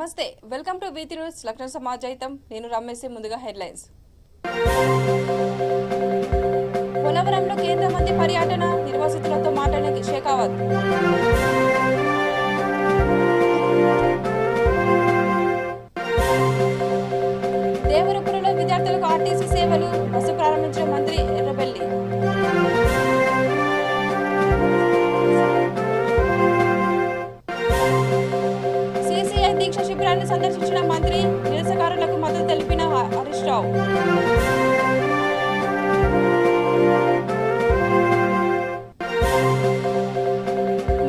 నమస్తే, welcome to Vithi news Lucknow సమాజాయితం. నేను రమేష్. ముందుగా హెడ్లైన్స్. పోలవరంలో కేంద్ర మంత్రి పర్యటన, నిర్వాసితులతో మాట్లాడిన షేకావత్. దేవరపురంలో విద్యార్థులకు ఆర్టీసీ సేవలు, బస్సు ప్రారంభించిన మంత్రి ఎర్రబెల్లి. దీక్ష శిబిరాన్ని సందర్శించిన మంత్రి, నిరసనకారులకు మద్దతు తెలిపిన హరీష్ రావు.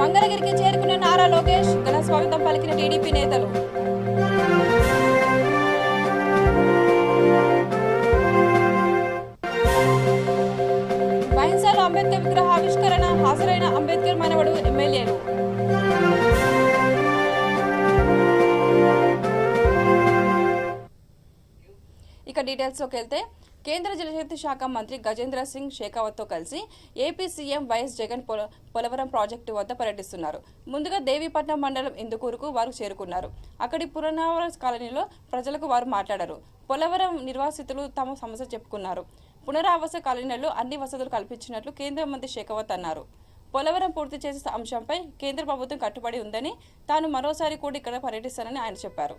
మంగళగిరికి చేరుకున్న నారా లోకేష్, ఘన స్వాగతం పలికిన టీడీపీ నేతలు. బైన్సాలో అంబేద్కర్ విగ్రహ ఆవిష్కరణ, హాజరైన అంబేద్కర్ మనవడు, ఎమ్మెల్యేలు. ఇక డీటెయిల్స్లోకి వెళ్తే, కేంద్ర జలశక్తి శాఖ మంత్రి గజేంద్ర సింగ్ షేకావత్తో కలిసి AP CM YS Jagan Polavaram project వద్ద పర్యటిస్తున్నారు. ముందుగా దేవీపట్నం మండలం ఇందుకూరుకు వారు చేరుకున్నారు. అక్కడి పునరావాస కాలనీలో ప్రజలకు వారు మాట్లాడారు. పోలవరం నిర్వాసితులు తమ సమస్య చెప్పుకున్నారు. పునరావాస కాలనీలలో అన్ని వసతులు కల్పించినట్లు కేంద్ర మంత్రి షేకావత్ అన్నారు. పోలవరం పూర్తి చేసే అంశంపై కేంద్ర ప్రభుత్వం కట్టుబడి ఉందని, తాను మరోసారి కూడా ఇక్కడ పర్యటిస్తానని ఆయన చెప్పారు.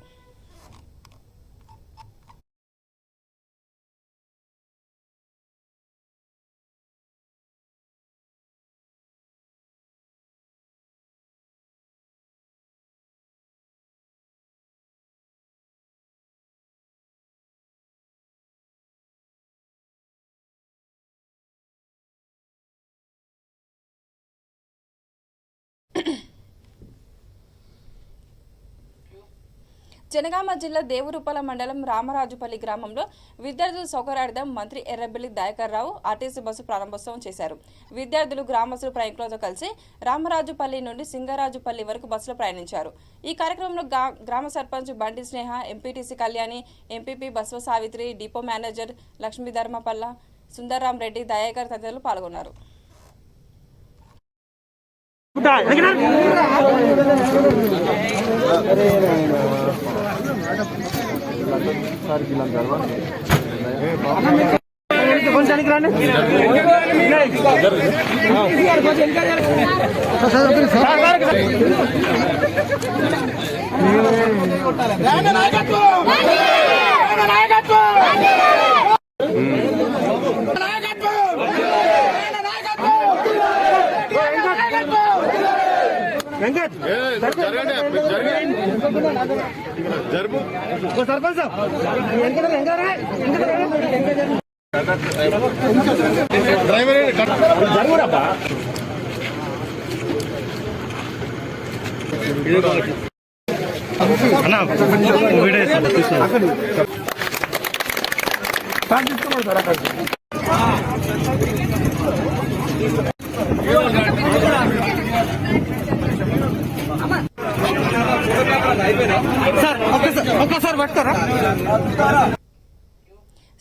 జనగామ జిల్లా దేవరూపల మండలం రామరాజుపల్లి గ్రామంలో విద్యార్థుల సౌకర్యార్థం మంత్రి ఎర్రబెల్లి దయాకర్ రావు ఆర్టీసీ బస్సు ప్రారంభోత్సవం చేశారు. విద్యార్థులు గ్రామస్తులు ప్రయాణికులతో కలిసి రామరాజుపల్లి నుండి సింగరాజుపల్లి వరకు బస్సులో ప్రయాణించారు. ఈ కార్యక్రమంలో గ్రామ sarpanch Bandi Sneha, MPTC Kalyani, MPP Baswa Savitri, depot manager Lakshmi Dharmapalla, Sundarram Reddy, Dayakar తదితరులు పాల్గొన్నారు.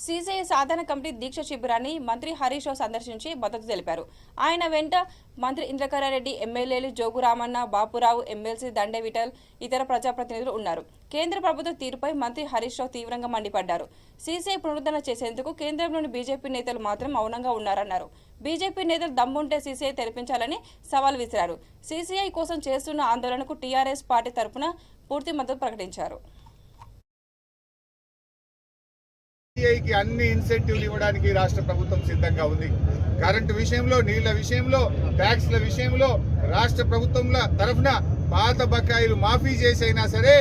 సీసీఐ సాధన కమిటీ దీక్ష శిబిరాన్ని మంత్రి హరీష్ రావు సందర్శించి మద్దతు తెలిపారు. ఆయన వెంట మంత్రి ఇంద్రకరణ్, ఎమ్మెల్యేలు జోగు రామన్న, బాపురావు, ఎమ్మెల్సీ దండే విఠల్, ఇతర ప్రజాప్రతినిధులు ఉన్నారు. కేంద్ర ప్రభుత్వ తీరుపై మంత్రి హరీష్ రావు తీవ్రంగా మండిపడ్డారు. సీసీఐ పునరుద్ధరణ చేసేందుకు కేంద్రంలోని బీజేపీ నేతలు మాత్రం మౌనంగా ఉన్నారన్నారు. బీజేపీ నేతలు దమ్ముంటే సీసీఐ తెరిపించాలని సవాల్ విసిరారు. సీసీఐ కోసం చేస్తున్న ఆందోళనకు టీఆర్ఎస్ పార్టీ తరఫున పూర్తి మద్దతు ప్రకటించారు. సీసీఐకి అన్ని ఇన్సెంటివ్లు ఇవ్వడానికి రాష్ట్ర ప్రభుత్వం సిద్ధంగా ఉంది. కరెంటు విషయంలో, నీళ్ల విషయంలో, ట్యాక్స్ల విషయంలో రాష్ట్ర ప్రభుత్వంల తరఫున పాత బకాయిలు మాఫీ చేసైనా సరే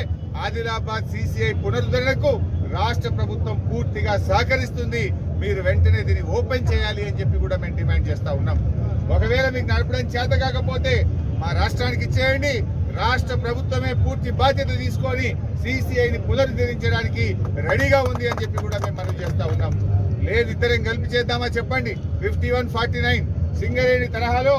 ఆదిలాబాద్ సీసీఐ పునరుద్ధరణకు రాష్ట్ర ప్రభుత్వం పూర్తిగా సహకరిస్తుంది. మీరు వెంటనే దీన్ని ఓపెన్ చేయాలి అని చెప్పి కూడా మేము డిమాండ్ చేస్తా ఉన్నాం. ఒకవేళ మీకు నడపడం చేత కాకపోతే మా రాష్ట్రానికి ఇచ్చేయండి. రాష్ట్ర ప్రభుత్వమే పూర్తి బాధ్యత తీసుకొని సీసీఐని పునరుద్ధరించడానికి రెడీగా ఉంది అని చెప్పి కూడా మేము మనవి చేస్తా ఉన్నాం. లేదు ఇద్దరం కలిపి చేద్దామా చెప్పండి. 51-49 సింగరేణి తరహాలో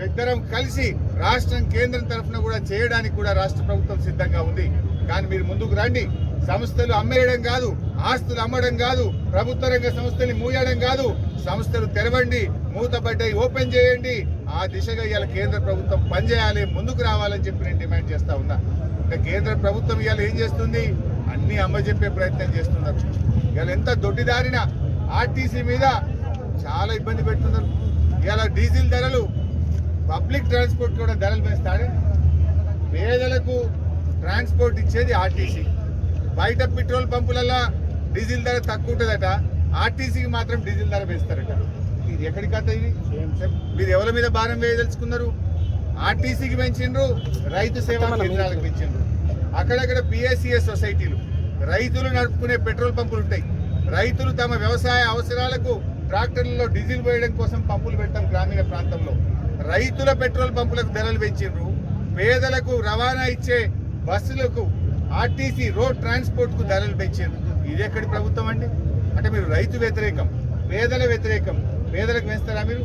ఇద్దరం కలిసి రాష్ట్రం కేంద్రం తరఫున కూడా చేయడానికి కూడా రాష్ట్ర ప్రభుత్వం సిద్ధంగా ఉంది. కానీ మీరు ముందుకు రండి. సంస్థలు అమ్మేయడం కాదు, ఆస్తులు అమ్మడం కాదు, ప్రభుత్వ రంగ సంస్థల్ని మూయడం కాదు. సంస్థలు తెరవండి, మూతబడ్డాయి ఓపెన్ చేయండి. ఆ దిశగా ఇవాళ కేంద్ర ప్రభుత్వం పనిచేయాలి, ముందుకు రావాలని చెప్పి నేను డిమాండ్ చేస్తా ఉన్నా. అంటే కేంద్ర ప్రభుత్వం ఇవాళ ఏం చేస్తుంది, అన్ని అమ్మజెప్పే ప్రయత్నం చేస్తున్నారు. ఇవాళ ఎంత దొడ్డిదారిన ఆర్టీసీ మీద చాలా ఇబ్బంది పెడుతున్నారు. ఇవాళ డీజిల్ ధరలు, పబ్లిక్ ట్రాన్స్పోర్ట్ కూడా ధరలు పెంచుతాడే. పేదలకు ట్రాన్స్పోర్ట్ ఇచ్చేది ఆర్టీసీ. బయట పెట్రోల్ పంపులలో డీజిల్ ధర తక్కువ ఉంటుందట, ఆర్టీసీకి మాత్రం డీజిల్ ధర పెంచుతారట. ఇది ఎక్కడి కథ? ఇది మీరు ఎవరి మీద భారం వేయదలుచుకున్నారు? ఆర్టీసీకి పెంచిండ్రు, రైతు సేవా కేంద్రాలకు పెంచిండ్రు. అక్కడక్కడ పిఎస్సిఎస్ సొసైటీలు, రైతులు నడుపుకునే పెట్రోల్ పంపులు ఉంటాయి. రైతులు తమ వ్యవసాయ అవసరాలకు ట్రాక్టర్లలో డీజిల్ పోయడం కోసం పంపులు పెడతాం గ్రామీణ ప్రాంతంలో. రైతుల పెట్రోల్ పంపులకు ధరలు పెంచిండ్రు. పేదలకు రవాణా ఇచ్చే బస్సులకు, ఆర్టీసీ రోడ్ ట్రాన్స్పోర్ట్ కు ధరలు పెంచిండ్రు. ఇది ఎక్కడి ప్రభుత్వం అండి? అంటే మీరు రైతు వ్యతిరేకం, పేదల వ్యతిరేకం. పేదలకు పెంచుతారా మీరు?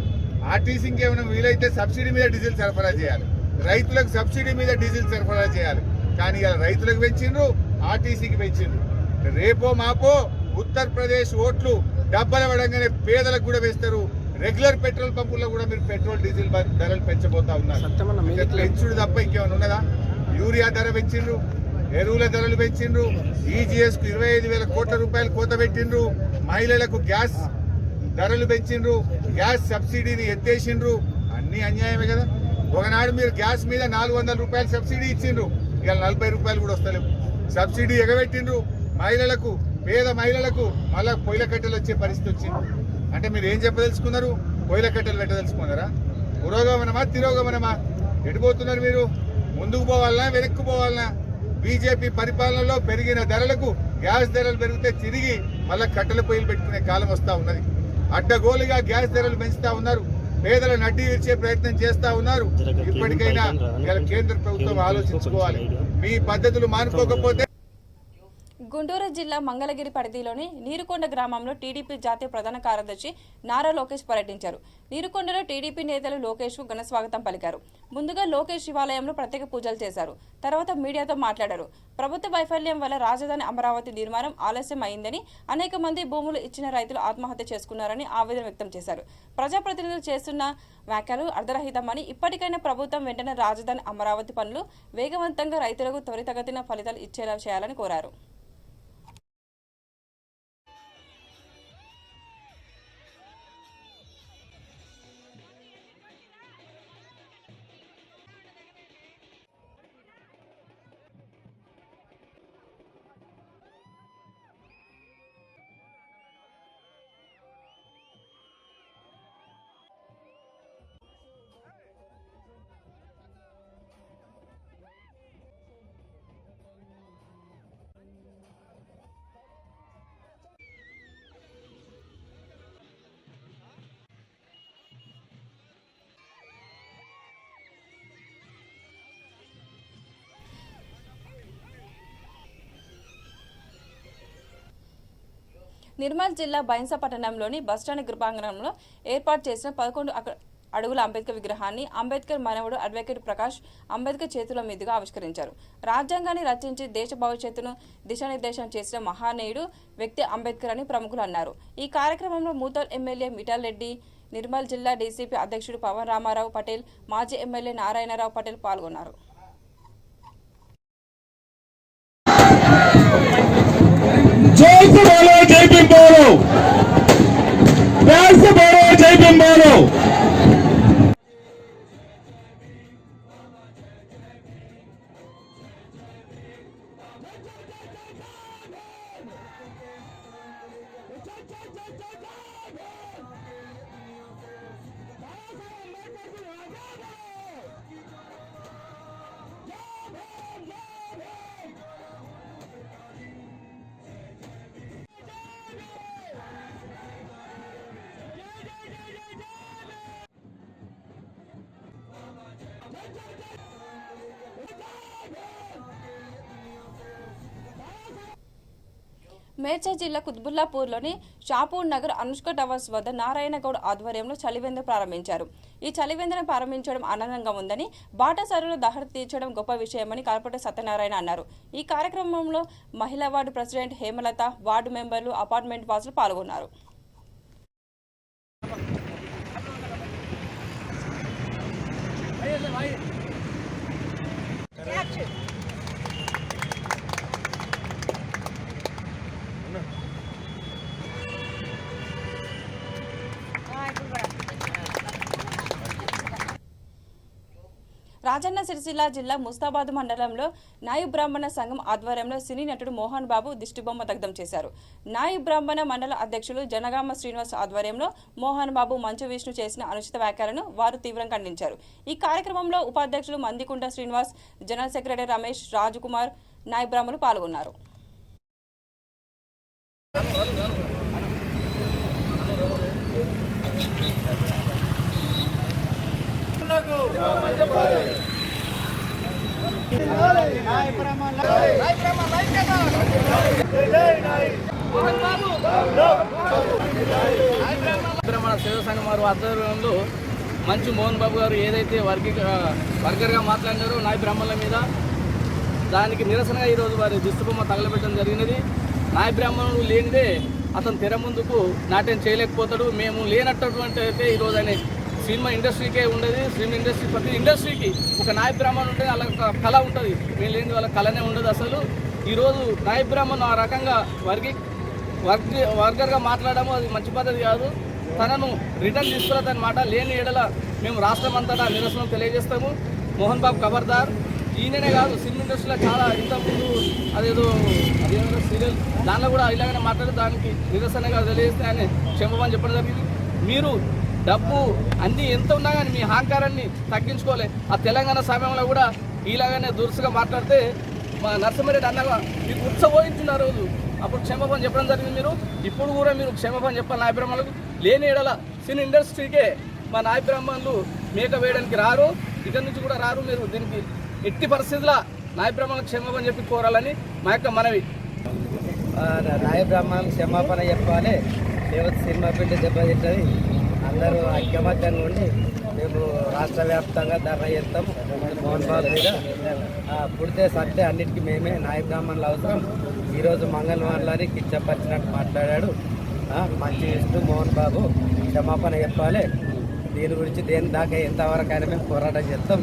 ఆర్టీసీకి ఏమైనా వీలైతే సబ్సిడీ మీద డీజిల్ సరఫరా చేయాలి, రైతులకు సబ్సిడీ మీద డీజిల్ సరఫరా చేయాలి. కానీ ఇలా రైతులకు పెంచిండ్రు, ఆర్టీసీకి పెంచిండ్రు. రేపో మాపో ఉత్తరప్రదేశ్ ఓట్లు డబ్బలు పడంగానే పేదలకు కూడా వేస్తారు. రెగ్యులర్ పెట్రోల్ పంపుల్లో కూడా మీరు పెట్రోల్ డీజిల్ ధరలు పెంచబోతా ఉన్నారు. పెంచుడు తప్ప ఇంకేమైనా ఉన్నదా? యూరియా ధర పెంచిండ్రు, ఎరువుల ధరలు పెంచిండ్రు, ఈజీఎస్ కు 25,000 కోట్ల రూపాయలు కోత పెట్టిండ్రు, మహిళలకు గ్యాస్ ధరలు పెంచిండ్రు, గ్యాస్ సబ్సిడీని ఎత్తేసిండ్రు. అన్ని అన్యాయమే కదా. ఒకనాడు మీరు గ్యాస్ మీద 400 రూపాయలు సబ్సిడీ ఇచ్చిండ్రు, ఇవాళ 40 రూపాయలు కూడా వస్తలేవు. సబ్సిడీ ఎగబెట్టిండ్రు. మహిళలకు, పేద మహిళలకు మళ్ళా పొయ్యిల కట్టెలు వచ్చే పరిస్థితి వచ్చింది. అంటే మీరు ఏం చెప్పదలుచుకున్నారు? పొయ్యిల కట్టెలు పెట్టదలుచుకున్నారా? పురోగమనమా తిరోగమనమా? ఎడిపోతున్నారు మీరు? ముందుకు పోవాలనా వెనక్కు పోవాలనా? బీజేపీ పరిపాలనలో పెరిగిన ధరలకు గ్యాస్ ధరలు పెరిగితే తిరిగి మళ్ళా కట్టెల పొయ్యిలు పెట్టుకునే కాలం వస్తా ఉన్నది. అడ్డగోలుగా గ్యాస్ ధరలు పెంచుతా ఉన్నారు, పేదల నడ్డి విరిచే ప్రయత్నం చేస్తా ఉన్నారు. ఇప్పటికైనా కేంద్ర ప్రభుత్వం ఆలోచించుకోవాలి. మీ పద్ధతులు మానుకోకపోతే. గుంటూరు జిల్లా మంగళగిరి పరిధిలోని నీరుకొండ గ్రామంలో టీడీపీ జాతీయ ప్రధాన కార్యదర్శి నారా లోకేష్ పర్యటించారు. నీరుకొండలో టీడీపీ నేతలు లోకేష్ కు ఘన స్వాగతం పలికారు. ముందుగా లోకేష్ శివాలయంలో ప్రత్యేక పూజలు చేశారు. తర్వాత మీడియాతో మాట్లాడారు. ప్రభుత్వ వైఫల్యం వల్ల రాజధాని అమరావతి నిర్మాణం ఆలస్యం అయిందని, అనేక మంది భూములు ఇచ్చిన రైతులు ఆత్మహత్య చేసుకున్నారని ఆవేదన వ్యక్తం చేశారు. ప్రజాప్రతినిధులు చేస్తున్న వ్యాఖ్యలు అర్ధరహితమని, ఇప్పటికైనా ప్రభుత్వం వెంటనే రాజధాని అమరావతి పనులు వేగవంతంగా రైతులకు త్వరితగతిన ఫలితాలు ఇచ్చేలా చేయాలని కోరారు. నిర్మల్ జిల్లా బైన్సా పట్టణంలోని బస్టాండ్ గృహాంగణంలో ఏర్పాటు చేసిన 11 అడుగుల అంబేద్కర్ విగ్రహాన్ని అంబేద్కర్ మనవడు అడ్వకేట్ ప్రకాష్ అంబేద్కర్ చేతుల మీదుగా ఆవిష్కరించారు. రాజ్యాంగాన్ని రచించి దేశ భవిష్యత్తును దిశానిర్దేశం చేసిన మహానీయుడు వ్యక్తి అంబేద్కర్ అని ప్రముఖులు అన్నారు. ఈ కార్యక్రమంలో మూతల్ ఎమ్మెల్యే మిఠాల్ రెడ్డి, నిర్మల్ జిల్లా డీసీపీ అధ్యక్షుడు పవన్ రామారావు పటేల్, మాజీ ఎమ్మెల్యే నారాయణరావు పటేల్ పాల్గొన్నారు. जय से बोलो, जय भीम बोलो, प्यार से बोलो, जय भीम बोलो। మేడ్చల్ జిల్లా కుత్బుల్లాపూర్లోని షాపూర్ నగర్ అనుష్క టవర్స్ వద్ద నారాయణగౌడ్ ఆధ్వర్యంలో చలివేంద్ర ప్రారంభించారు. ఈ చలివేంద్రం ప్రారంభించడం ఆనందంగా ఉందని, బాటసారుల దాహం తీర్చడం గొప్ప విషయమని కార్పొరేటర్ సత్యనారాయణ అన్నారు. ఈ కార్యక్రమంలో మహిళా వార్డు ప్రెసిడెంట్ హేమలత, వార్డు మెంబర్లు, అపార్ట్మెంట్ వాసులు పాల్గొన్నారు. రాజన్న సిరిసిల్ల జిల్లా ముస్తాబాద్ మండలంలో నాయి బ్రాహ్మణ సంఘం ఆధ్వర్యంలో సినీ నటుడు మోహన్ బాబు దిష్టిబొమ్మ దగ్ధం చేశారు. నాయి బ్రాహ్మణ మండల అధ్యక్షులు జనగామ శ్రీనివాస్ ఆధ్వర్యంలో మోహన్ బాబు మంచు విష్ణు చేసిన అనుచిత వ్యాఖ్యలను వారు తీవ్రంగా ఖండించారు. ఈ కార్యక్రమంలో ఉపాధ్యక్షులు మందికుంట శ్రీనివాస్, జనరల్ సెక్రటరీ రమేష్, రాజకుమార్, నాయి బ్రాహ్మణులు పాల్గొన్నారు. బ్రాహ్మణ సేవా సంఘం వారి ఆధ్వర్యంలో మంచు మోహన్ బాబు గారు ఏదైతే వర్గర్గా మాట్లాడినారో నాయి బ్రాహ్మణుల మీద దానికి నిరసనగా ఈరోజు వారి దిష్టిబొమ్మ తగలబెట్టడం జరిగినది. నాయి బ్రాహ్మణులు లేనిదే అతను తెర ముందుకు నాట్యం చేయలేకపోతాడు. మేము లేనటువంటి అయితే ఈరోజు ఆయన సినిమా ఇండస్ట్రీకే ఉండేది. సినిమా ఇండస్ట్రీ ప్రతి ఇండస్ట్రీకి ఒక నాయి బ్రాహ్మణుడు ఉంటుంది, వాళ్ళ కళ ఉంటుంది. మేము లేని వాళ్ళ కళనే ఉండదు. అసలు ఈరోజు నాయి బ్రాహ్మణ్ ఆ రకంగా వర్గర్గా మాట్లాడము అది మంచి పద్ధతి కాదు. తనను రిటర్న్ తీసుకురాదన్న మాట లేని ఎడల మేము రాష్ట్రం అంతటా నిరసన తెలియజేస్తాము. మోహన్ బాబు ఖబర్దార్. ఈయననే కాదు, సినిమా ఇండస్ట్రీలో చాలా ఇంతకుముందు అదేదో సీరియల్ దానిలో కూడా ఇలాగనే మాట్లాడి దానికి నిరసనగా తెలియజేస్తే ఆయన క్షమమని చెప్పడం జరిగింది. మీరు డబ్బు అన్నీ ఎంత ఉన్నా కానీ మీ అహంకారాన్ని తగ్గించుకోలే. ఆ తెలంగాణ సమయంలో కూడా ఇలాగనే దురుసుగా మాట్లాడితే మా నరసింహారెడ్డి అన్నగా మీకు ఉత్సవోయించిన రోజు అప్పుడు క్షమాపణ చెప్పడం జరిగింది. మీరు ఇప్పుడు కూడా మీరు క్షమాపణ చెప్పాలి. నాయ బ్రాహ్మణులకు లేని ఎడల సినీ ఇండస్ట్రీకే మా నాయ బ్రాహ్మణులు మేక వేయడానికి రారు, ఇక్కడి నుంచి కూడా రారు. మీరు దీనికి ఎట్టి పరిస్థితుల్లో నాయ బ్రాహ్మణులకు క్షమాపణ చెప్పి కోరాలని మా యొక్క మనవి. నాయ బ్రాహ్మణులకు క్షమాపణ చెప్పాలి. లేకపోతే సినిమా ఫీల్డ్ దెబ్బతింటుంది. అందరూ ఐక్యమత్యంగా ఉండి మేము రాష్ట్ర వ్యాప్తంగా ధర్నా చేస్తాం. మోహన్ బాబు మీద పుడితే సత్తే అన్నిటికీ మేమే నాయ బ్రాహ్మణులు అవసరం. ఈరోజు మంగళవారాలని కిచ్చపరిచినట్టు మాట్లాడాడు. మంచి ఇస్తూ మోహన్ బాబు క్షమాపణ చెప్పాలి. దీని గురించి దేని దాకా ఎంతవరకైనా మేము పోరాటం చేస్తాం.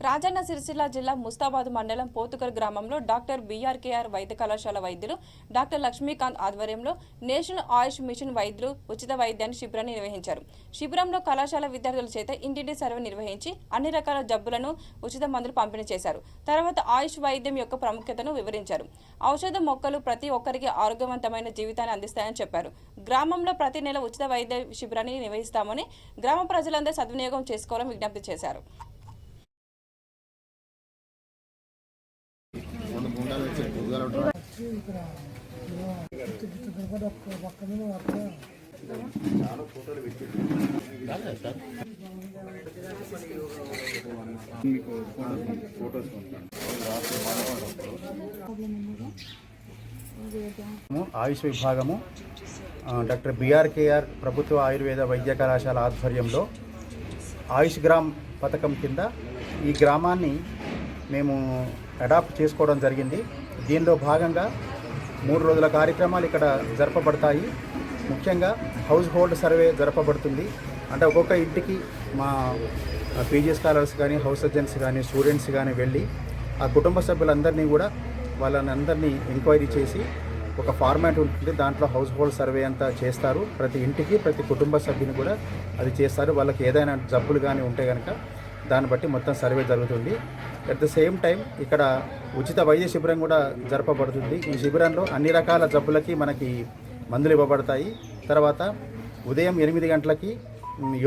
రాజన్న సిరిసిల్ల జిల్లా ముస్తాబాద్ మండలం పోతుకర్ గ్రామంలో డాక్టర్ బీఆర్కేఆర్ వైద్య కళాశాల వైద్యులు డాక్టర్ లక్ష్మీకాంత్ ఆధ్వర్యంలో నేషనల్ ఆయుష్ మిషన్ వైద్యులు ఉచిత వైద్యాన్ని శిబిరాన్ని నిర్వహించారు. శిబిరంలో కళాశాల విద్యార్థుల చేత ఇంటింటి సర్వే నిర్వహించి అన్ని రకాల జబ్బులను ఉచిత మందులు పంపిణీ చేశారు. తర్వాత ఆయుష్ వైద్యం యొక్క ప్రాముఖ్యతను వివరించారు. ఔషధ మొక్కలు ప్రతి ఒక్కరికి ఆరోగ్యవంతమైన జీవితాన్ని అందిస్తాయని చెప్పారు. గ్రామంలో ప్రతి నెల ఉచిత వైద్య శిబిరాన్ని నిర్వహిస్తామని గ్రామ ప్రజలందరూ సద్వినియోగం చేసుకోవాలని విజ్ఞప్తి చేశారు. ఆయుష్ విభాగము డాక్టర్ బీఆర్కేఆర్ ప్రభుత్వ ఆయుర్వేద వైద్య కళాశాల ఆధ్వర్యంలో ఆయుష్ గ్రామ్ పథకం కింద ఈ గ్రామాన్ని మేము అడాప్ట్ చేసుకోవడం జరిగింది. దీనిలో భాగంగా 3 రోజుల కార్యక్రమాలు ఇక్కడ జరపబడతాయి. ముఖ్యంగా హౌస్ హోల్డ్ సర్వే జరపబడుతుంది. అంటే ఒక్కొక్క ఇంటికి మా పీజీ స్కాలర్స్ కానీ, హౌస్ సర్జన్స్ కానీ, స్టూడెంట్స్ కానీ వెళ్ళి ఆ కుటుంబ సభ్యులందరినీ కూడా వాళ్ళని ఎంక్వైరీ చేసి ఒక ఫార్మాట్ ఉంటుంది. దాంట్లో హౌస్ హోల్డ్ సర్వే అంతా చేస్తారు. ప్రతి ఇంటికి ప్రతి కుటుంబ సభ్యుని కూడా అది చేస్తారు. వాళ్ళకి ఏదైనా జబ్బులు కానీ ఉంటే కనుక దాన్ని బట్టి మొత్తం సర్వే జరుగుతుంది. అట్ ద సేమ్ టైం ఇక్కడ ఉచిత వైద్య శిబిరం కూడా జరపబడుతుంది. ఈ శిబిరంలో అన్ని రకాల జబ్బులకి మనకి మందులు ఇవ్వబడతాయి. తర్వాత ఉదయం 8 గంటలకి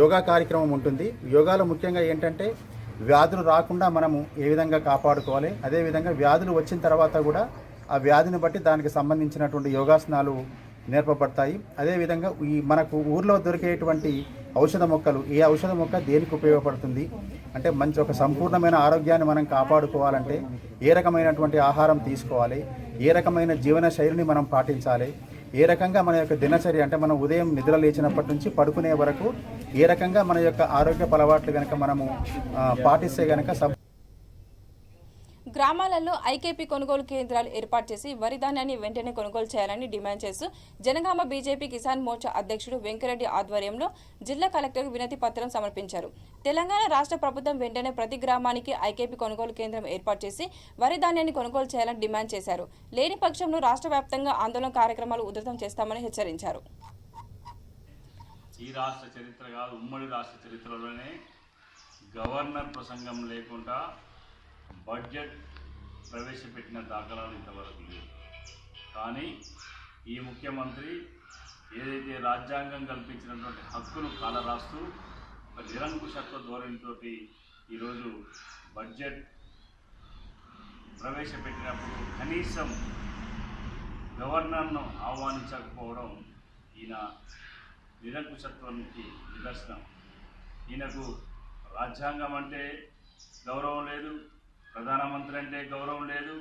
యోగా కార్యక్రమం ఉంటుంది. యోగాలో ముఖ్యంగా ఏంటంటే వ్యాధులు రాకుండా మనము ఏ విధంగా కాపాడుకోవాలి, అదేవిధంగా వ్యాధులు వచ్చిన తర్వాత కూడా ఆ వ్యాధిని బట్టి దానికి సంబంధించినటువంటి యోగాసనాలు నేర్పబడతాయి. అదేవిధంగా ఈ మనకు ఊర్లో దొరికేటువంటి ఔషధ మొక్కలు, ఏ ఔషధ మొక్క దేనికి ఉపయోగపడుతుంది అంటే మంచి ఒక సంపూర్ణమైన ఆరోగ్యాన్ని మనం కాపాడుకోవాలంటే ఏ రకమైనటువంటి ఆహారం తీసుకోవాలి, ఏ రకమైన జీవన శైలిని మనం పాటించాలి, ఏ రకంగా మన యొక్క దినచర్య అంటే మనం ఉదయం నిద్ర లేచినప్పటి నుంచి పడుకునే వరకు ఏ రకంగా మన యొక్క ఆరోగ్య అలవాట్లు కనుక మనము పాటిస్తే కనుక గ్రామాలలో ఐకేపీ కొనుగోలు కేంద్రాలు ఏర్పాటు చేసి వరి ధాన్యాన్ని వెంటనే కొనుగోలు చేయాలని డిమాండ్ చేస్తూ జనగామ బీజేపీ కిసాన్ మోర్చా అధ్యక్షుడు వెంకరెడ్డి ఆధ్వర్యంలో జిల్లా కలెక్టర్కు వినతి పత్రం సమర్పించారు. తెలంగాణ రాష్ట్ర ప్రభుత్వం వెంటనే ప్రతి గ్రామానికి ఐకేపీ కొనుగోలు కేంద్రం ఏర్పాటు చేసి వరి ధాన్యాన్ని కొనుగోలు చేయాలని డిమాండ్ చేశారు. లేని పక్షంలో రాష్ట్ర వ్యాప్తంగా ఆందోళన కార్యక్రమాలు ఉధృతం చేస్తామని హెచ్చరించారు. ఈ రాష్ట్ర చరిత్ర కాదు, ఉమ్మడి రాష్ట్ర చరిత్రలోనే గవర్నర్ ప్రసంగం లేకుండా బడ్జెట్ ప్రవేశపెట్టిన దాఖలాలు ఇంతవరకు లేవు. కానీ ఈ ముఖ్యమంత్రి ఏదైతే రాజ్యాంగం కల్పించినటువంటి హక్కును కాలరాస్తూ ఒక నిరంకుశత్వ ధోరణితోటి ఈరోజు బడ్జెట్ ప్రవేశపెట్టినప్పుడు కనీసం గవర్నర్ను ఆహ్వానించకపోవడం ఈయన నిరంకుశత్వానికి నిదర్శనం. ఈయనకు రాజ్యాంగం అంటే గౌరవం లేదు, ప్రధానమంత్రి అంటే గౌరవం లేదు,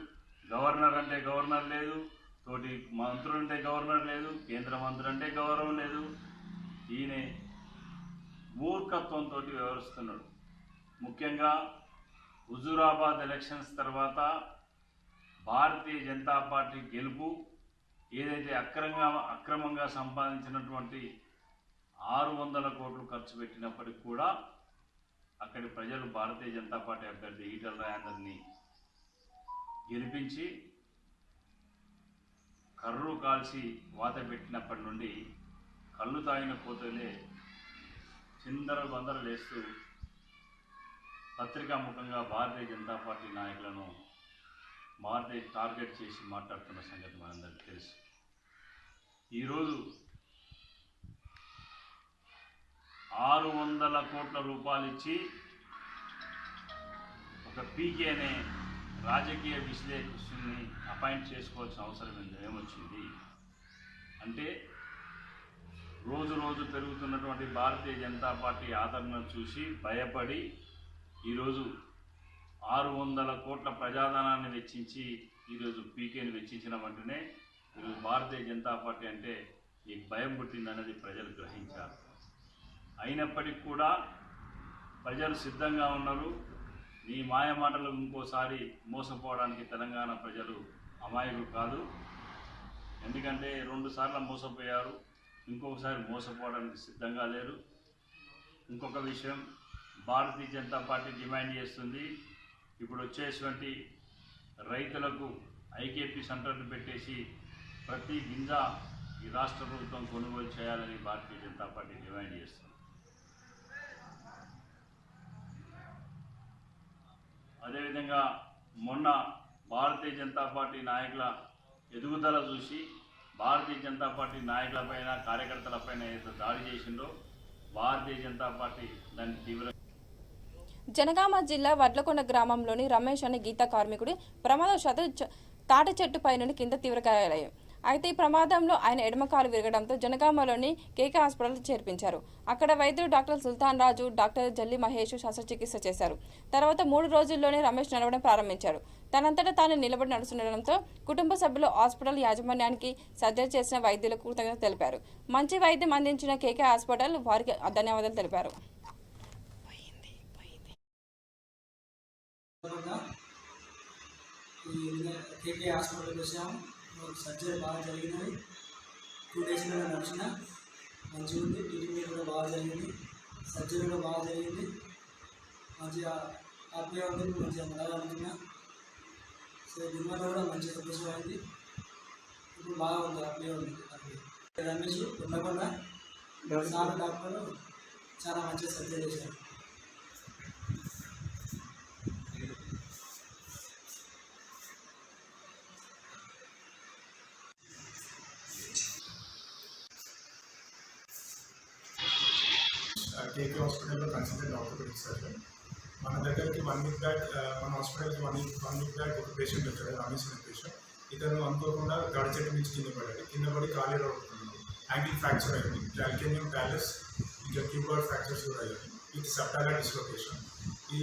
గవర్నర్ అంటే గవర్నర్ లేదు, తోటి మంత్రులు అంటే గవర్నర్ లేదు, కేంద్ర మంత్రి అంటే గౌరవం లేదు. ఈయన మూర్ఖత్వంతో వ్యవహరిస్తున్నాడు. ముఖ్యంగా హుజూరాబాద్ ఎలక్షన్స్ తర్వాత భారతీయ జనతా పార్టీ గెలుపు ఏదైతే అక్రమంగా సంపాదించినటువంటి 600 కోట్లు ఖర్చు పెట్టినప్పటికి కూడా అక్కడి ప్రజలు భారతీయ జనతా పార్టీ అభ్యర్థి ఈటెల రాజేందర్ని గెలిపించి కర్రు కాల్చి వాత పెట్టినప్పటి నుండి కళ్ళు తాగిన కోతలే చిందరలు బందరలు వేస్తూ పత్రికాముఖంగా భారతీయ జనతా పార్టీ నాయకులను టార్గెట్ చేసి మాట్లాడుతున్న సంగతి మనందరికీ తెలుసు. ఈరోజు 600 కోట్ల రూపాయలు ఇచ్చి ఒక పీకే అనే రాజకీయ విశ్లేషకుని అపాయింట్ చేసుకోవాల్సిన అవసరం ఏమొచ్చింది అంటే, రోజు రోజు పెరుగుతున్నటువంటి భారతీయ జనతా పార్టీ ఆదరణను చూసి భయపడి ఈరోజు 600 కోట్ల ప్రజాధనాన్ని వెచ్చించి ఈరోజు పీకేని వెచ్చించిన వెంటనే ఈరోజు భారతీయ జనతా పార్టీ అంటే మీకు భయం పుట్టిందన్నది ప్రజలు గ్రహించారు. అయినప్పటికీ కూడా ప్రజలు సిద్ధంగా ఉన్నారు. నీ మాయ మాటలు ఇంకోసారి మోసపోవడానికి తెలంగాణ ప్రజలు అమాయకులు కాదు. ఎందుకంటే 2 సార్లు మోసపోయారు, ఇంకొకసారి మోసపోవడానికి సిద్ధంగా లేరు. ఇంకొక విషయం, భారతీయ జనతా పార్టీ డిమాండ్ చేస్తుంది, ఇప్పుడు వచ్చేటువంటి రైతులకు ఐకేపీ సెంటర్లు పెట్టేసి ప్రతి గింజ ఈ రాష్ట్ర ప్రభుత్వం కొనుగోలు చేయాలని భారతీయ జనతా పార్టీ డిమాండ్ చేస్తుంది. అదేవిధంగా మొన్న భారతీయ జనతా పార్టీ నాయకుల ఎదుగుదల చూసి భారతీయ జనతా పార్టీ నాయకులపైన కార్యకర్తలపైన ఏదైతే దాడి చేసిందో భారతీయ జనతా పార్టీ దాన్ని తీవ్ర. జనగామ జిల్లా వడ్లకొండ గ్రామంలోని రమేష్ అనే గీత కార్మికుడి ప్రమాదవశాత్తు తాటి చెట్టుపై నుండి కింద తీవ్ర గాయాలయ్యాయి. అయితే ఈ ప్రమాదంలో ఆయన ఎడమకాలు విరగడంతో జనగామలోని కేకే హాస్పిటల్ చేర్పించారు. అక్కడ వైద్యుడు డాక్టర్ సుల్తాన్ రాజు, డాక్టర్ జల్లి మహేష్ శస్త్రచికిత్స చేశారు. తర్వాత 3 రోజుల్లోనే రమేష్ నడవడం ప్రారంభించారు. తనంతటా తాను నిలబడి నడుస్తుండడంతో కుటుంబ సభ్యులు హాస్పిటల్ యాజమాన్యానికి సర్జరీ చేసిన వైద్యులకు కృతజ్ఞత తెలిపారు. మంచి వైద్యం అందించిన కేకే హాస్పిటల్ వారికి ధన్యవాదాలు తెలిపారు. కేకే హాస్పిటల్కి వచ్చాము. సర్జరీ బాగా జరిగినది. 2 days నడిచిన మంచిగా ఉంది. ట్రీట్మెంట్ కూడా బాగా జరిగింది. సర్జరీ కూడా బాగా జరిగింది. మంచిగా హ్యాపీగా ఉంది. మంచిగా నడవాలనుకున్నా. సో దిమ్మలో కూడా మంచిగా సంతోషం అయింది. ఇప్పుడు బాగా ఉంది, హ్యాపీగా ఉంది. రమేష్ ఉండకుండా సార్ డాక్టర్ చాలా మంచిగా సర్జరీ చేశారు. కేకే హాస్పిటల్లో కన్సల్టెంట్ ఆర్థోపెడిక్ సర్జన్. మన దగ్గరికి 1 week బ్యాక్ మన హాస్పిటల్కి 1 week బ్యాక్ ఒక పేషెంట్ వచ్చాడు, రమేష్ అనే పేషెంట్. ఇతను అనుకోకుండా గాడి చెట్టు నుంచి కింద పడి కాలేలో పడుతున్నాడు. యాంకిల్ ఫ్రాక్చర్ అయింది, క్యాల్కేనియం ప్యాలెస్, ఇంకా క్యూబర్ ఫ్రాక్చర్స్ కూడా అయ్యాయి విత్ సబ్టాలర్ డిస్లొకేషన్. ఈ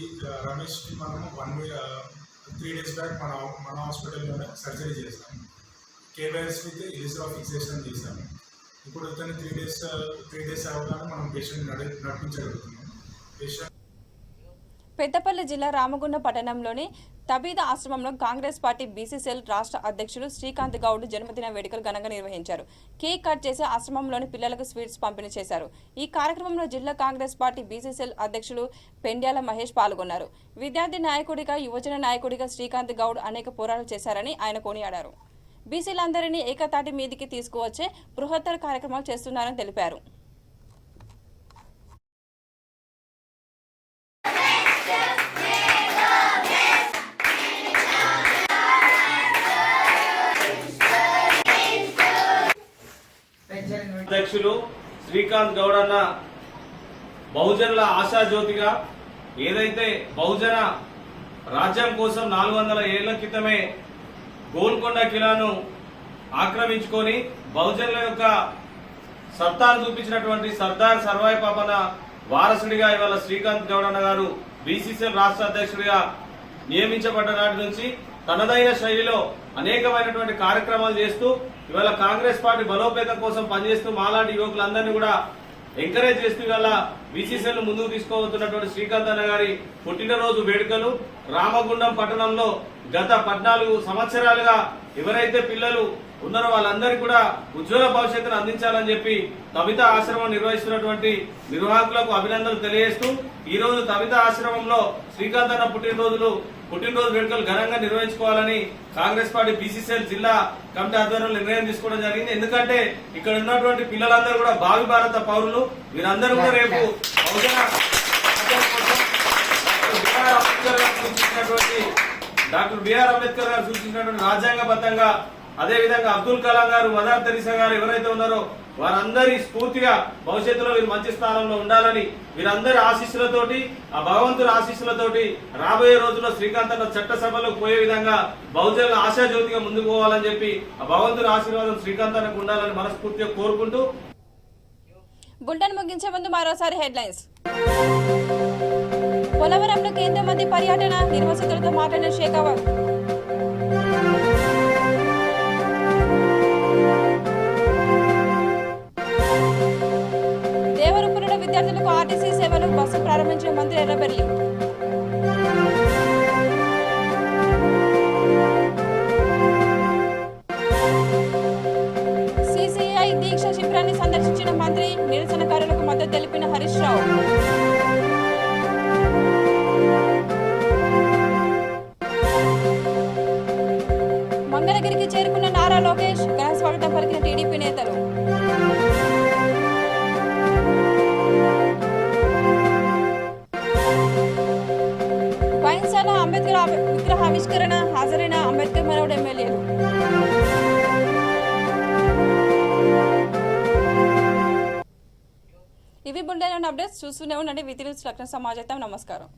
రమేష్కి మనము 3 days బ్యాక్ మన హాస్పిటల్లోనే సర్జరీ చేసాము. కేవైఎస్ విత్ ఇలిజరా ఫిక్సేషన్ చేశాము. ఇప్పుడు ఇతను 3 days అవగానే మనం పేషెంట్ నడిపించగలుగుతున్నాం. పెద్దపల్లి జిల్లా రామగుండ పట్టణంలోని తబీదా ఆశ్రమంలో కాంగ్రెస్ పార్టీ బీసీసీఎల్ రాష్ట్ర అధ్యక్షుడు శ్రీకాంత్ గౌడ్ జన్మదిన వేడుకలు ఘనంగా నిర్వహించారు. కేక్ కట్ చేసి ఆశ్రమంలోని పిల్లలకు స్వీట్స్ పంపిణీ చేశారు. ఈ కార్యక్రమంలో జిల్లా కాంగ్రెస్ పార్టీ బీసీసీఎల్ అధ్యక్షుడు పెండ్యాల మహేష్ పాల్గొన్నారు. విద్యార్థి నాయకుడిగా, యువజన నాయకుడిగా శ్రీకాంత్ గౌడ్ అనేక పోరాటాలు చేశారని ఆయన కొనియాడారు. బీసీలందరినీ ఏకతాటి మీదికి తీసుకువచ్చే బృహత్తర కార్యక్రమాలు చేస్తున్నారని తెలిపారు. అధ్యక్షులు శ్రీకాంత్ గౌడ్ అన్న బహుజనుల ఆశాజ్యోతిగా ఏదైతే బహుజన రాజ్యం కోసం 400 ఏళ్ల క్రితమే గోల్కొండ కిలాను ఆక్రమించుకొని బహుజనుల యొక్క సత్తాను చూపించినటువంటి సర్దార్ సర్వాయి పాపన్న వారసుడిగా ఇవాళ శ్రీకాంత్ గౌడ్ అన్న గారు బీసీసీఎల్ రాష్ట్ర అధ్యక్షుడిగా నియమించబడ్డ నాటి నుంచి తనదైన శైలిలో అనేకమైనటువంటి కార్యక్రమాలు చేస్తూ ఇవాళ కాంగ్రెస్ పార్టీ బలోపేతం కోసం పనిచేస్తూ మాలాంటి యువకులందరినీ కూడా ఎంకరేజ్ చేస్తూ ఇవాళ బీసీసీఎల్ ముందుకు తీసుకోబోతున్నటువంటి శ్రీకాంత్ అన్న గారి పుట్టినరోజు వేడుకలు రామగుండం పట్టణంలో గత 14 సంవత్సరాలుగా ఎవరైతే పిల్లలు ఉన్నారో వాళ్ళందరికీ కూడా ఉజ్వల భవిష్యత్తును అందించాలని చెప్పి తబితా ఆశ్రమం నిర్వహిస్తున్నటువంటి నిర్వాహకులకు అభినందనలు తెలియజేస్తూ ఈ రోజు తబితా ఆశ్రమంలో శ్రీకాంత్ అన్న పుట్టినరోజు వేడుకలు ఘనంగా నిర్వహించుకోవాలని కాంగ్రెస్ పార్టీ బీసీసీఎల్ జిల్లా కమిటీ ఆధ్వర్యంలో నిర్ణయం తీసుకోవడం జరిగింది. ఎందుకంటే ఇక్కడ ఉన్నటువంటి పిల్లలందరూ కూడా భావి భారత పౌరులు. వీరందరూ కూడా రేపు డాక్టర్ బిఆర్ అంబేద్కర్ గారు సూచించినటువంటి రాజ్యాంగబద్ధంగా అదేవిధంగా అబ్దుల్ కలాం గారు, మదర్ తెరీసా గారు ఎవరైతే ఉన్నారో వారందరి స్ఫూర్తిగా భవిష్యత్తులో వీరు మంచి స్థానంలో ఉండాలని వీరందరి ఆశీస్సులతోటి ఆ భగవంతుని ఆశీస్సులతోటి రాబోయే రోజుల్లో శ్రీకాంత్ అన్న చట్టసభలోకి పోయే విధంగా బహుజనుల ఆశాజ్యోతిగా ముందుకు పోవాలని చెప్పి ఆ భగవంతుని ఆశీర్వాదం శ్రీకాంత్ అన్నకు ఉండాలని మనస్ఫూర్తిగా కోరుకుంటూ బులెటిన్ ముగించే ముందు మరోసారి హెడ్లైన్స్. పోలవరంలో కేంద్ర మంత్రి పర్యటన, నిర్వాసితులతో మాట్లాడిన షేకావత్. దేవరపురంలో విద్యార్థులకు ఆర్టీసీ సేవలు, బస్సు ప్రారంభించిన మంత్రి ఎర్రబెల్లి. సిసిఐ దీక్ష శిబిరాన్ని సందర్శించిన మంత్రి, నిరసనకారులకు మద్దతు తెలిపిన హరీష్ రావు. మంగళగిరికి చేరుకున్న నారా లోకేష్, ఘన స్వాగతం పలికిన టీడీపీ నేతలు. బైన్సాల అంబేద్కర్ విగ్రహావిష్కరణ, హాజరైన అంబేద్కర్ మనవడు ఎమ్మెల్యేలు. ఇవి బులెటిన్ అప్డేట్స్. చూస్తూనే ఉండండి వీటి న్యూస్ లక్నో సమాజం. నమస్కారం.